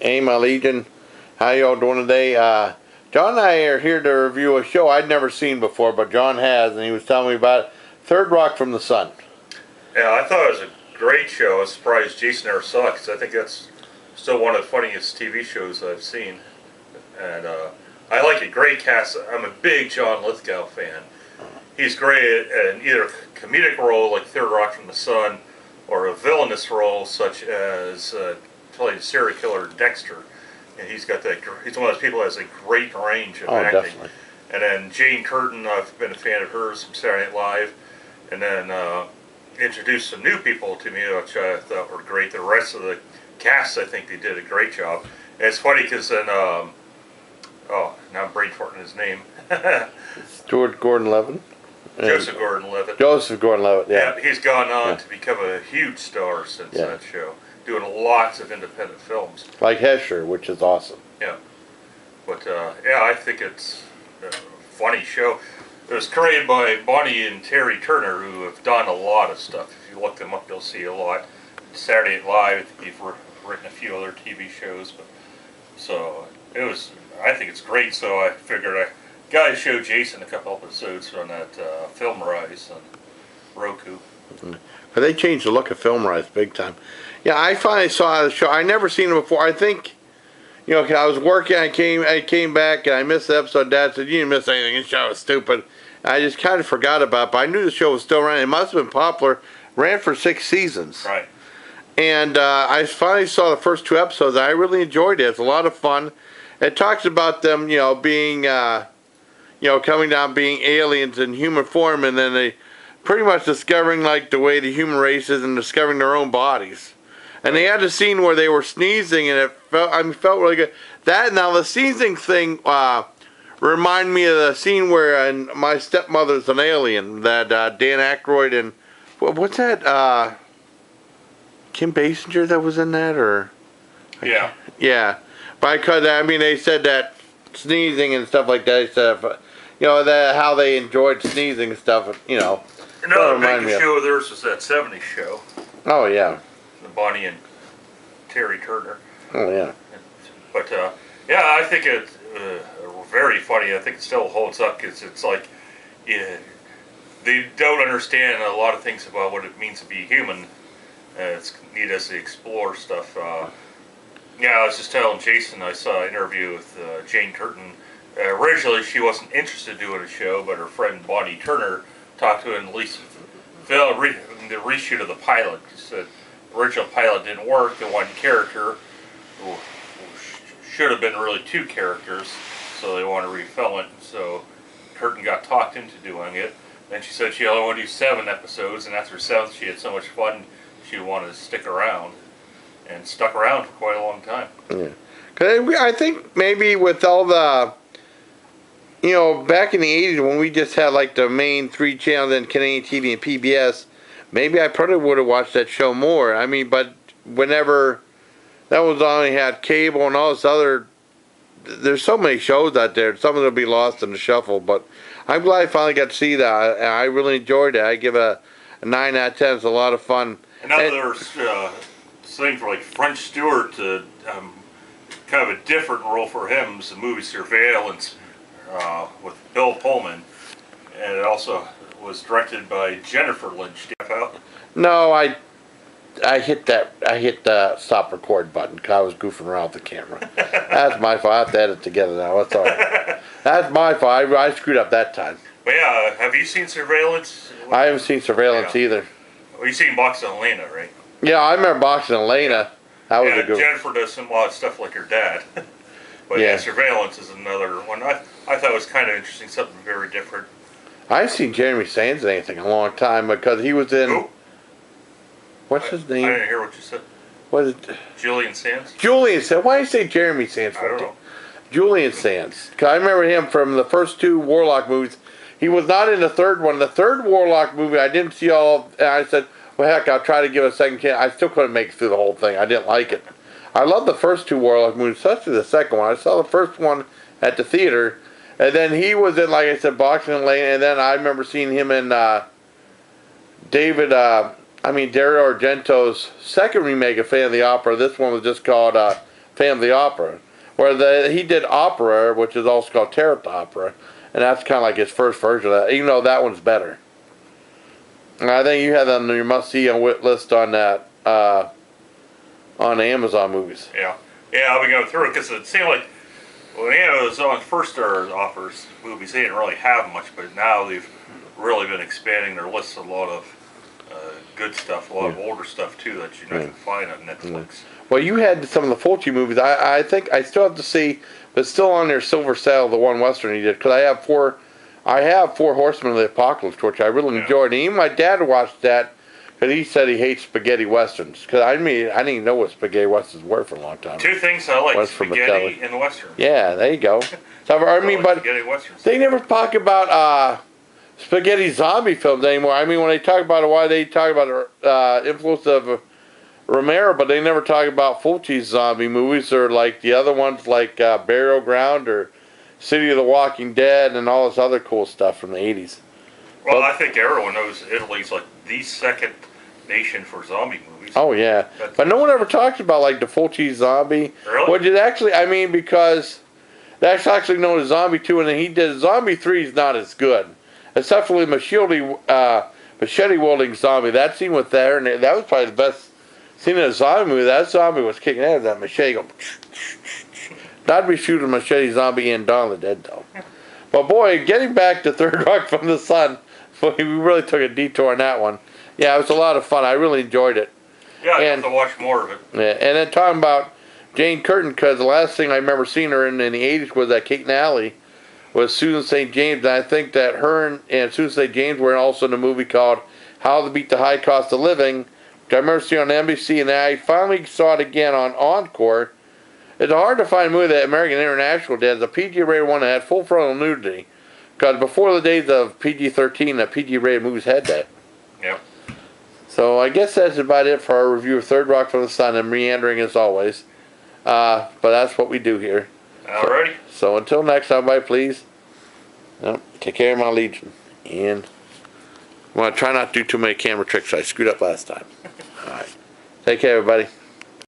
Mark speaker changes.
Speaker 1: Hey, my Legion. How y'all doing today? John and I are here to review a show I'd never seen before, but John has, and he was telling me about it. Third Rock from the Sun.
Speaker 2: Yeah, I thought it was a great show. I was surprised Jason never saw it, because I think that's still one of the funniest TV shows I've seen. And I like it. Great cast. I'm a big John Lithgow fan. He's great in either a comedic role like Third Rock from the Sun, or a villainous role such as playing serial killer Dexter. And he's got that. He's one of those people that has a great range of acting.
Speaker 1: Definitely.
Speaker 2: And then Jane Curtin, I've been a fan of hers from Saturday Night Live. And then introduced some new people to me, which I thought were great. The rest of the cast, I think they did a great job. And it's funny because then, now I'm brain farting his name.
Speaker 1: Stuart Gordon-Levitt.
Speaker 2: Joseph Gordon-Levitt.
Speaker 1: Joseph Gordon-Levitt, yeah.
Speaker 2: He's gone on to become a huge star since that show, doing lots of independent films.
Speaker 1: Like Hesher, which is awesome.
Speaker 2: Yeah. But, yeah, I think it's a funny show. It was created by Bonnie and Terry Turner, who have done a lot of stuff. If you look them up, you'll see a lot. Saturday Night Live, I think they've written a few other TV shows. But so it was. I think it's great. So I figured I got to show Jason a couple episodes on that Film Rise on Roku.
Speaker 1: But they changed the look of Film Rise big time. Yeah, I finally saw the show. I never seen it before. I think, you know, 'cause I was working. I came back and I missed the episode. Dad said, "You didn't miss anything. This show was stupid." I just kind of forgot about it, but I knew the show was still running. It must have been popular. Ran for 6 seasons.
Speaker 2: Right.
Speaker 1: And I finally saw the first 2 episodes. I really enjoyed it. It's a lot of fun. It talks about them, you know, being, coming down, being aliens in human form, and then they pretty much discovering, like, the way the human race is and discovering their own bodies. And they had a scene where they were sneezing, and it felt really good. That, now, the sneezing thing, remind me of the scene where My Stepmother's an Alien, that Dan Aykroyd and what's that? Kim Basinger that was in that, or yeah. But they said that sneezing and stuff like that. They said, that how they enjoyed sneezing and stuff.
Speaker 2: Another big show of theirs was that '70s show.
Speaker 1: Oh yeah.
Speaker 2: The Bonnie and Terry Turner.
Speaker 1: Oh yeah.
Speaker 2: But I think it's very funny. I think it still holds up because it's like, they don't understand a lot of things about what it means to be human. It's neat as they explore stuff. I was just telling Jason, I saw an interview with Jane Curtin. Originally, she wasn't interested in doing a show, but her friend Bonnie Turner talked to her and at least the reshoot of the pilot. She said the original pilot didn't work. The one character should have been really 2 characters, so they wanted to refilm it. So Curtin got talked into doing it. Then she said she only wanted to do 7 episodes, and after 7, she had so much fun, she wanted to stick around, and stuck around for quite a long time.
Speaker 1: Yeah, because I think maybe with all the, back in the 80s when we just had like the main 3 channels in Canadian TV and PBS, maybe I probably would have watched that show more. I mean, but whenever that was only had cable and all this other, there's so many shows out there. Some of them will be lost in the shuffle, but I'm glad I finally got to see that. I really enjoyed it. I give a 9 out of 10. It's a lot of fun.
Speaker 2: Another thing for like French Stewart, kind of a different role for him is the movie Surveillance with Bill Pullman, and it also was directed by Jennifer Lynch.
Speaker 1: No, I hit the stop record button because I was goofing around with the camera. That's my fault. I have to edit together now. That's all right. That's my fault. I screwed up that time.
Speaker 2: But yeah, have you seen Surveillance?
Speaker 1: I haven't seen Surveillance either.
Speaker 2: Well, you've seen Boxing Elena, right?
Speaker 1: Yeah, I remember Boxing Elena. That was a good one.
Speaker 2: Jennifer does a lot of stuff like her dad. But Surveillance is another one. I thought it was kind of interesting, something very different.
Speaker 1: I haven't seen Jeremy Sands in anything in a long time because he was in...
Speaker 2: Who?
Speaker 1: What's his name?
Speaker 2: I didn't hear what you said.
Speaker 1: What is it?
Speaker 2: Julian Sands?
Speaker 1: Julian Sands. Why do you say Jeremy Sands?
Speaker 2: I don't know.
Speaker 1: Julian Sands. Cause I remember him from the first 2 Warlock movies. He was not in the 3rd one. The 3rd Warlock movie, I didn't see all... And I said, well, heck, I'll try to give it a second chance. I still couldn't make it through the whole thing. I didn't like it. I love the first 2 Warlock movies, especially the second one. I saw the first one at the theater. And then he was in, like I said, Boxing Lane. And then I remember seeing him in Dario Argento's second remake of Phantom of the Opera. This one was just called Phantom of the Opera, where he did opera, which is also called Tarot Opera, and that's kind of like his first version of that. Even though that one's better. And I think you had that on your must-see list on that on Amazon movies.
Speaker 2: Yeah, I've been going through it because it seemed like when Amazon first started offers movies, they didn't really have much, but now they've really been expanding their list. A lot of good stuff, a lot of older stuff too that you can find on Netflix.
Speaker 1: Well, you had some of the Fulci movies. I think I still have to see, but it's still on their Silver Sail, the one Western he did, because I have four Horsemen of the Apocalypse, which I really enjoyed. And even my dad watched that because he said he hates spaghetti westerns. Because I didn't even know what spaghetti westerns were for a long time.
Speaker 2: Two things I like: spaghetti and western.
Speaker 1: Yeah, there you go. So, I mean, but they never talk about spaghetti zombie films anymore. I mean, when they talk about it, why they talk about the influence of Romero, but they never talk about Fulci's zombie movies or like the other ones like Burial Ground or City of the Walking Dead and all this other cool stuff from the 80s.
Speaker 2: Well, I think everyone knows Italy's like the second nation for zombie movies.
Speaker 1: Oh, yeah. But no one ever talks about like the Fulci zombie.
Speaker 2: Really?
Speaker 1: Which is actually, I mean, because that's actually known as Zombie 2, and then he did Zombie 3 is not as good. Except for the machete wielding zombie. That scene with there, and that was probably the best scene in a zombie movie. That zombie was kicking out of that machete going. Not be shooting machete zombie and Dawn of the Dead though. But boy, getting back to Third Rock from the Sun, we really took a detour on that one. Yeah, it was a lot of fun. I really enjoyed it.
Speaker 2: Yeah, I have to watch more of it.
Speaker 1: Yeah, and then talking about Jane Curtin, because the last thing I remember seeing her in the 80s was that Kate and Alley was Susan St. James, and I think that her and Susan St. James were also in a movie called How to Beat the High Cost of Living, which I remember seeing on NBC, and I finally saw it again on Encore. It's hard to find a movie that American International did, a PG-rated one that had full frontal nudity, because before the days of PG-13, the PG-rated movies had that.
Speaker 2: Yep.
Speaker 1: So I guess that's about it for our review of Third Rock from the Sun, and meandering as always. But that's what we do here.
Speaker 2: Alrighty.
Speaker 1: So until next time, everybody, please take care of my Legion. And I'm going to try not to do too many camera tricks. I screwed up last time. All right. Take care, everybody.